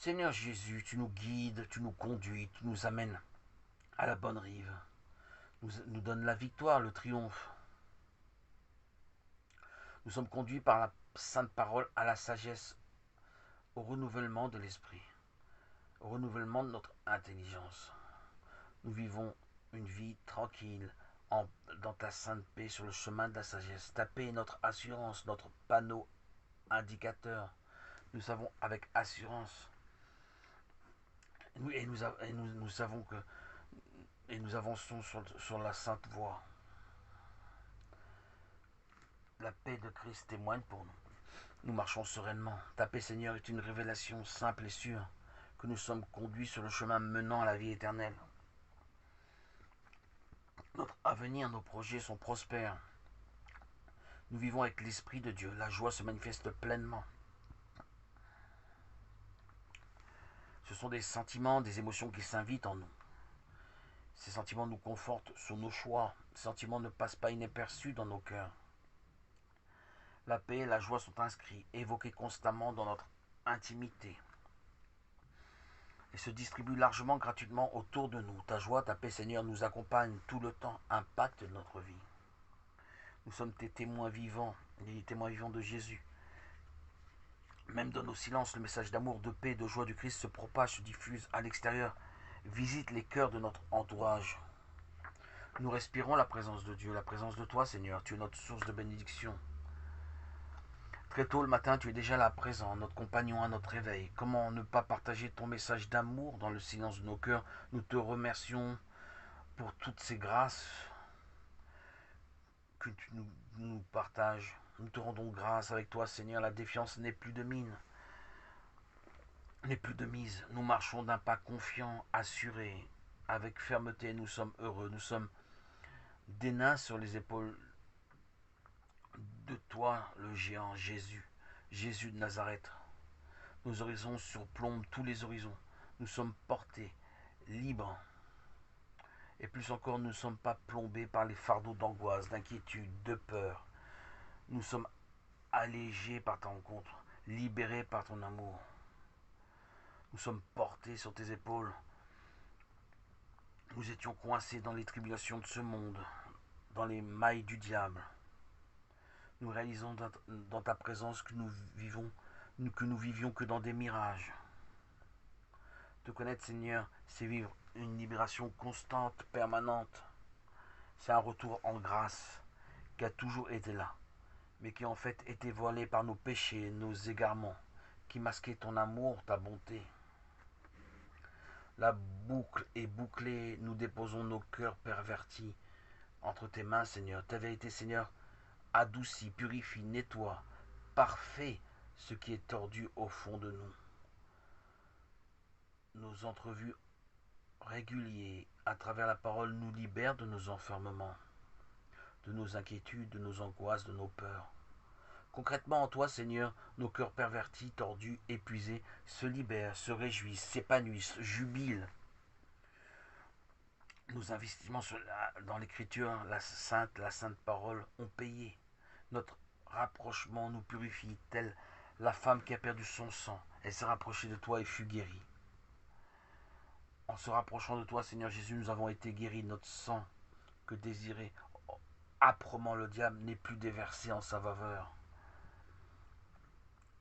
Seigneur Jésus, tu nous guides, tu nous conduis, tu nous amènes à la bonne rive. Nous donnes la victoire, le triomphe. Nous sommes conduits par la sainte parole à la sagesse, au renouvellement de l'esprit, au renouvellement de notre intelligence. Nous vivons une vie tranquille dans ta sainte paix sur le chemin de la sagesse. Ta paix est notre assurance, notre panneau indicateur. Nous savons avec assurance nous savons que et nous avançons sur la sainte voie. La paix de Christ témoigne pour nous. Nous marchons sereinement. Ta paix, Seigneur, est une révélation simple et sûre que nous sommes conduits sur le chemin menant à la vie éternelle. Notre avenir, nos projets sont prospères. Nous vivons avec l'Esprit de Dieu. La joie se manifeste pleinement. Ce sont des sentiments, des émotions qui s'invitent en nous. Ces sentiments nous confortent sur nos choix. Ces sentiments ne passent pas inaperçus dans nos cœurs. La paix et la joie sont inscrits, évoqués constamment dans notre intimité et se distribuent largement, gratuitement autour de nous. Ta joie, ta paix, Seigneur, nous accompagne tout le temps, impacte notre vie. Nous sommes tes témoins vivants, les témoins vivants de Jésus. Même dans nos silences, le message d'amour, de paix, de joie du Christ se propage, se diffuse à l'extérieur, visite les cœurs de notre entourage. Nous respirons la présence de Dieu, la présence de toi, Seigneur. Tu es notre source de bénédiction. Très tôt le matin, tu es déjà là présent, notre compagnon à notre réveil. Comment ne pas partager ton message d'amour dans le silence de nos cœurs? Nous te remercions pour toutes ces grâces que tu nous partages. Nous te rendons grâce avec toi, Seigneur. La défiance n'est plus de mine, n'est plus de mise. Nous marchons d'un pas confiant, assuré, avec fermeté. Nous sommes heureux. Nous sommes des nains sur les épaules de toi, le géant Jésus, Jésus de Nazareth. Nos horizons surplombent tous les horizons. Nous sommes portés, libres. Et plus encore, nous ne sommes pas plombés par les fardeaux d'angoisse, d'inquiétude, de peur. Nous sommes allégés par ta rencontre, libérés par ton amour. Nous sommes portés sur tes épaules. Nous étions coincés dans les tribulations de ce monde, dans les mailles du diable. Nous réalisons dans ta présence que nous vivions que dans des mirages. Te connaître, Seigneur, c'est vivre une libération constante, permanente. C'est un retour en grâce qui a toujours été là, mais qui en fait était voilé par nos péchés, nos égarements, qui masquaient ton amour, ta bonté. La boucle est bouclée, nous déposons nos cœurs pervertis entre tes mains, Seigneur. Ta vérité, Seigneur, adoucit, purifie, nettoie, parfait ce qui est tordu au fond de nous. Nos entrevues réguliers à travers la parole nous libèrent de nos enfermements, de nos inquiétudes, de nos angoisses, de nos peurs. Concrètement en toi, Seigneur, nos cœurs pervertis, tordus, épuisés, se libèrent, se réjouissent, s'épanouissent, jubilent. Nos investissements dans l'écriture, la sainte parole, ont payé. Notre rapprochement nous purifie, telle la femme qui a perdu son sang. Elle s'est rapprochée de toi et fut guérie. En se rapprochant de toi, Seigneur Jésus, nous avons été guéris. Notre sang que désirait âprement le diable n'est plus déversé en sa faveur.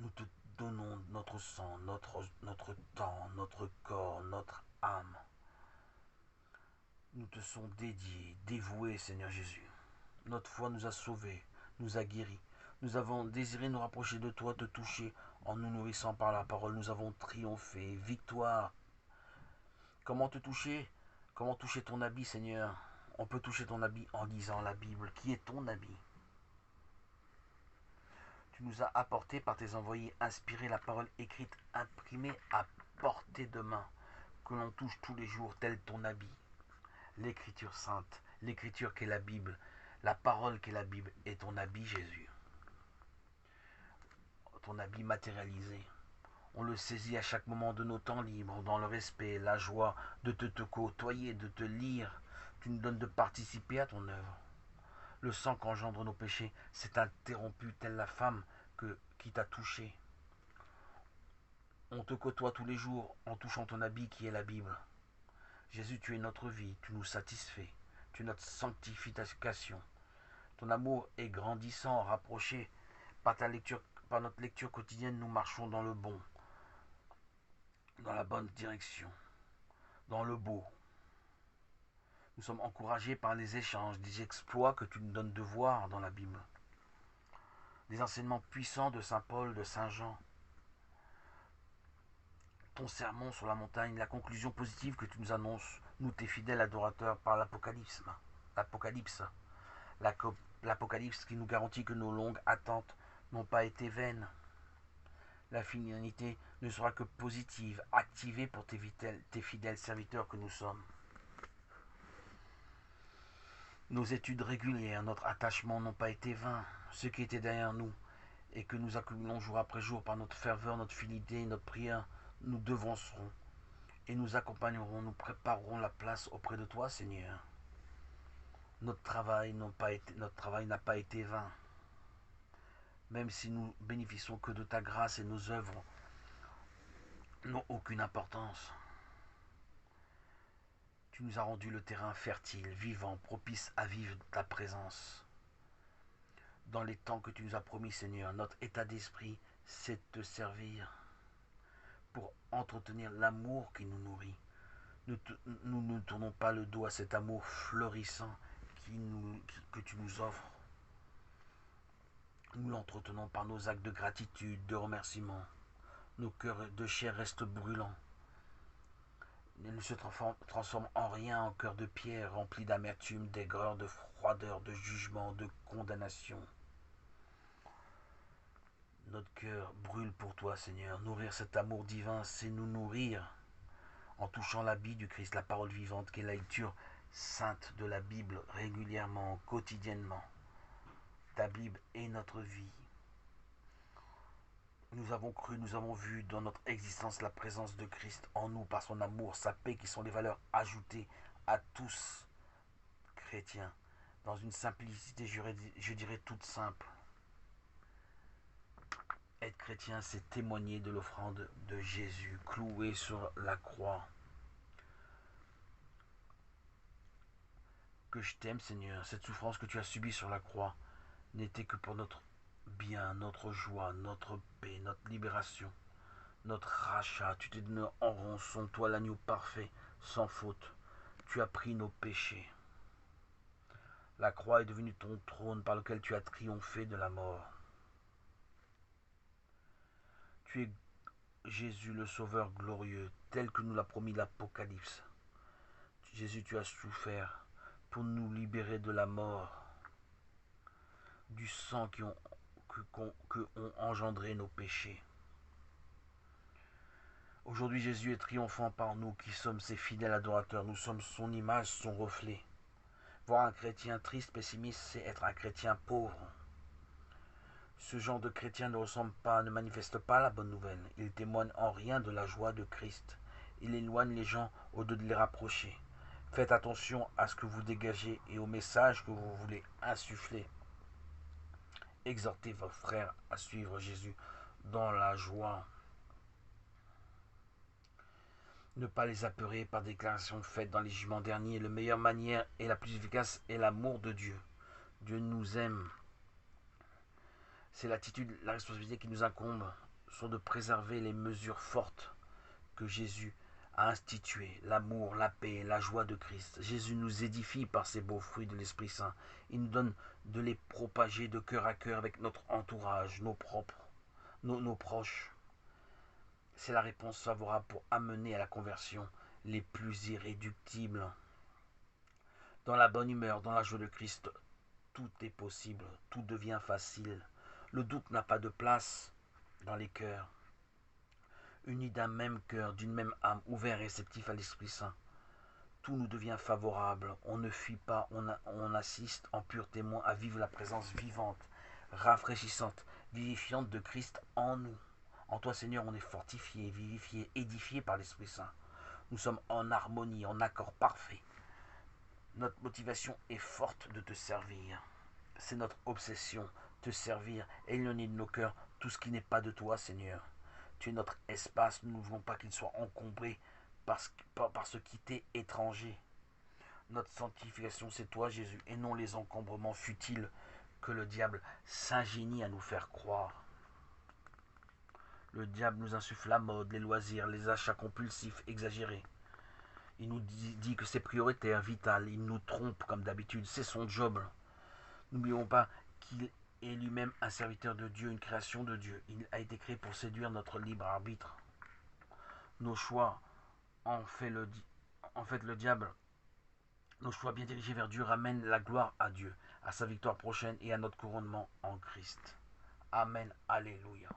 Nous te donnons notre sang, notre temps, notre corps, notre âme. Nous te sommes dédiés, dévoués, Seigneur Jésus. Notre foi nous a sauvés, nous a guéris. Nous avons désiré nous rapprocher de toi, te toucher en nous nourrissant par la parole. Nous avons triomphé, victoire. Comment te toucher? Comment toucher ton habit, Seigneur? On peut toucher ton habit en lisant la Bible. Qui est ton habit? Tu nous as apporté par tes envoyés inspirés la parole écrite, imprimée à portée de main, que l'on touche tous les jours, tel ton habit. L'écriture sainte, l'écriture qu'est la Bible, la parole qu'est la Bible est ton habit, Jésus. Ton habit matérialisé. On le saisit à chaque moment de nos temps libres, dans le respect, la joie de te côtoyer, de te lire. Tu nous donnes de participer à ton œuvre. Le sang qu'engendre nos péchés s'est interrompu, telle la femme qui t'a touché. On te côtoie tous les jours en touchant ton habit qui est la Bible. Jésus, tu es notre vie, tu nous satisfais, tu es notre sanctification. Ton amour est grandissant, rapproché. Par notre lecture quotidienne, nous marchons dans le bon, dans la bonne direction, dans le beau. Nous sommes encouragés par les échanges, des exploits que tu nous donnes de voir dans la Bible. Des enseignements puissants de Saint Paul, de Saint Jean. Ton sermon sur la montagne, la conclusion positive que tu nous annonces, nous tes fidèles adorateurs, par l'Apocalypse. L'Apocalypse qui nous garantit que nos longues attentes n'ont pas été vaines. La finalité ne sera que positive, activée pour tes fidèles serviteurs que nous sommes. Nos études régulières, notre attachement n'ont pas été vains. Ce qui était derrière nous et que nous accumulons jour après jour par notre ferveur, notre fidélité et notre prière, nous devancerons et nous accompagnerons, nous préparerons la place auprès de toi, Seigneur. Notre travail n'a pas été vain. Même si nous bénéficions que de ta grâce et nos œuvres n'ont aucune importance. Tu nous as rendu le terrain fertile, vivant, propice à vivre ta présence. Dans les temps que tu nous as promis, Seigneur, notre état d'esprit, c'est de te servir pour entretenir l'amour qui nous nourrit. Nous ne tournons pas le dos à cet amour florissant que tu nous offres. Nous l'entretenons par nos actes de gratitude, de remerciement. Nos cœurs de chair restent brûlants. Ils ne se transforment en rien en cœur de pierre rempli d'amertume, d'aigreur, de froideur, de jugement, de condamnation. Notre cœur brûle pour toi, Seigneur. Nourrir cet amour divin, c'est nous nourrir en touchant l'habit du Christ, la parole vivante, qui est la lecture sainte de la Bible régulièrement, quotidiennement. Ta Bible est notre vie. Nous avons cru, nous avons vu dans notre existence la présence de Christ en nous par son amour, sa paix, qui sont les valeurs ajoutées à tous chrétiens, dans une simplicité, je dirais toute simple. Être chrétien, c'est témoigner de l'offrande de Jésus, cloué sur la croix. Que je t'aime, Seigneur, cette souffrance que tu as subie sur la croix n'était que pour notre bien, notre joie, notre paix, notre libération, notre rachat. Tu t'es donné en rançon, toi l'agneau parfait, sans faute. Tu as pris nos péchés. La croix est devenue ton trône par lequel tu as triomphé de la mort. Tu es Jésus le Sauveur glorieux, tel que nous l'a promis l'Apocalypse. Jésus, tu as souffert pour nous libérer de la mort, du sang que ont engendré nos péchés. Aujourd'hui, Jésus est triomphant par nous qui sommes ses fidèles adorateurs. Nous sommes son image, son reflet. Voir un chrétien triste, pessimiste, c'est être un chrétien pauvre. Ce genre de chrétien ne manifeste pas la bonne nouvelle. Il témoigne en rien de la joie de Christ. Il éloigne les gens au lieu de les rapprocher. Faites attention à ce que vous dégagez et au message que vous voulez insuffler. Exhortez vos frères à suivre Jésus dans la joie. Ne pas les apeurer par déclarations faites dans les jugements derniers. La meilleure manière et la plus efficace est l'amour de Dieu. Dieu nous aime. C'est l'attitude, la responsabilité qui nous incombe sont de préserver les mesures fortes que Jésus a instituées. L'amour, la paix, la joie de Christ. Jésus nous édifie par ces beaux fruits de l'Esprit Saint. Il nous donne de les propager de cœur à cœur avec notre entourage, nos proches. C'est la réponse favorable pour amener à la conversion les plus irréductibles. Dans la bonne humeur, dans la joie de Christ, tout est possible, tout devient facile. Le doute n'a pas de place dans les cœurs. Unis d'un même cœur, d'une même âme, ouvert et réceptif à l'Esprit Saint, tout nous devient favorable. On ne fuit pas, on assiste en pur témoin à vivre la présence vivante, rafraîchissante, vivifiante de Christ en nous. En toi, Seigneur, on est fortifié, vivifié, édifié par l'Esprit Saint. Nous sommes en harmonie, en accord parfait. Notre motivation est forte de te servir. C'est notre obsession, te servir, éloigner de nos cœurs tout ce qui n'est pas de toi, Seigneur. Tu es notre espace. Nous ne voulons pas qu'il soit encombré par ce qui t'est étranger. Notre sanctification, c'est toi, Jésus, et non les encombrements futiles que le diable s'ingénie à nous faire croire. Le diable nous insuffle la mode, les loisirs, les achats compulsifs exagérés. Il nous dit que c'est prioritaire, vital. Il nous trompe comme d'habitude. C'est son job. N'oublions pas qu'il est lui-même un serviteur de Dieu, une création de Dieu. Il a été créé pour séduire notre libre arbitre. Nos choix, en fait le diable, nos choix bien dirigés vers Dieu ramènent la gloire à Dieu, à sa victoire prochaine et à notre couronnement en Christ. Amen. Alléluia.